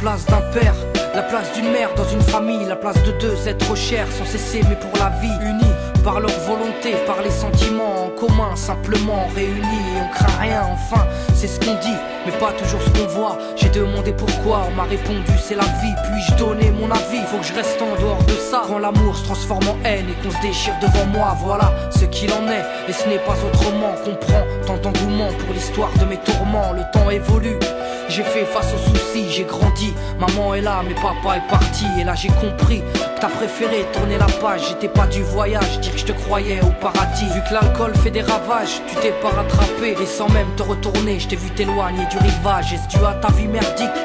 place d'un père, la place d'une mère dans une famille, la place de deux êtres chers sans cesser mais pour la vie, unis par leur volonté, par les sentiments en commun, simplement réunis et on craint rien, enfin c'est ce qu'on dit, mais pas toujours ce qu'on voit. J'ai demandé pourquoi, on m'a répondu c'est la vie, puis-je donner mon avis? Faut que je reste en dehors de ça, quand l'amour se transforme en haine et qu'on se déchire devant moi, voilà ce qu'il en est, et ce n'est pas autrement. Comprends tant d'engouement pour l'histoire de mes tourments, le temps évolue. J'ai fait face aux soucis, j'ai grandi, maman est là mais papa est parti. Et là j'ai compris que t'as préféré tourner la page, j'étais pas du voyage, dire que je te croyais au paradis. Vu que l'alcool fait des ravages, tu t'es pas rattrapé, et sans même te retourner, je t'ai vu t'éloigner du rivage. Est-ce dû à ta vie merdique?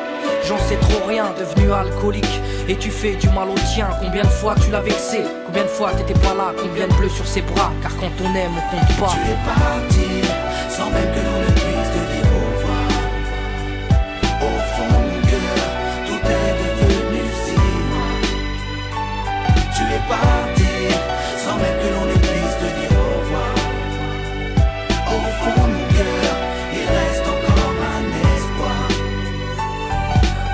J'en sais trop rien, devenu alcoolique, et tu fais du mal au tien. Combien de fois tu l'as vexé? Combien de fois t'étais pas là? Combien de bleus sur ses bras? Car quand on aime on compte pas. Tu es parti, sans même que l'on ne puisse te dire au revoir. Au fond de mon cœur, tout est devenu si noir. Tu es parti, sans même que l'on ne puisse te dire au revoir. Au fond de mon cœur, il reste encore un espoir.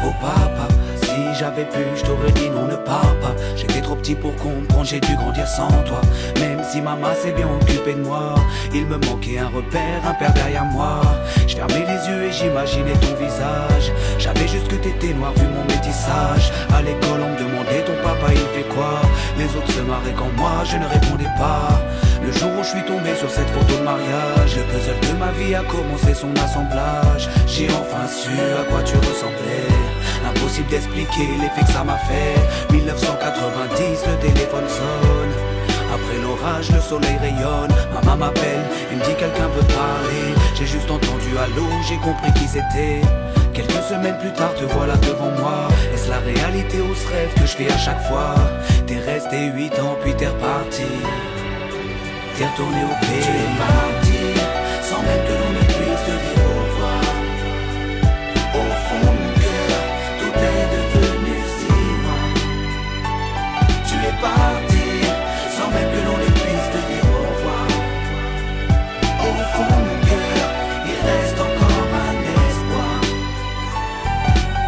Oh papa, si j'avais pu, je t'aurais dit non, ne pars pas. J'étais trop petit pour comprendre, j'ai dû grandir sans toi. Même si maman s'est bien occupée de moi, il me manquait un repère, un père derrière moi. Je fermais les yeux et j'imaginais ton visage. J'avais juste que t'étais noir vu mon métissage. À l'école on me demandait ton papa il fait quoi. Les autres se marraient quand moi je ne répondais pas. Le jour où je suis tombé sur cette photo de mariage, le puzzle de ma vie a commencé son assemblage. J'ai enfin su à quoi tu ressemblais. Impossible d'expliquer l'effet que ça m'a fait. 1990, le téléphone sonne. Après l'orage, le soleil rayonne. Maman m'appelle, elle me dit quelqu'un veut parler. J'ai juste entendu allô, j'ai compris qui c'était. Quelques semaines plus tard, te voilà devant moi. Est-ce la réalité ou ce rêve que je fais à chaque fois? T'es resté 8 ans, puis t'es reparti. T'es retourné au pays. Tu es parti, sans même que l'on ne puisse te dire au revoir. Au fond de mon cœur, tout est devenu si noir. Tu es parti, sans même que l'on ne puisse te dire au revoir. Au fond de mon cœur, il reste encore un espoir.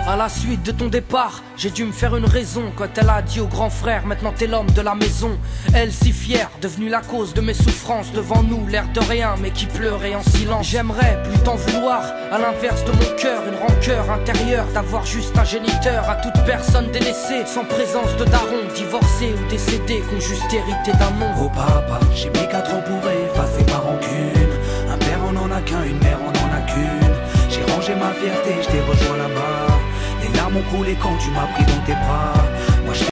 À la suite de ton départ, j'ai dû me faire une raison quand elle a dit au grand frère, maintenant t'es l'homme de la maison. Elle si fière, devenue la cause de mes souffrances, devant nous l'air de rien mais qui pleurait en silence. J'aimerais plus t'en vouloir, à l'inverse de mon cœur, une rancœur intérieure d'avoir juste un géniteur. À toute personne délaissée, sans présence de daron, divorcé ou décédé, qu'on juste hérité d'un nom. Oh papa, j'ai mis 4 ans pour effacer ma rancune. Un père on en a qu'un, une mère on en a qu'une. J'ai rangé ma fierté, je t'ai rejoint là-bas. Les larmes ont coulé quand tu m'as pris dans tes bras.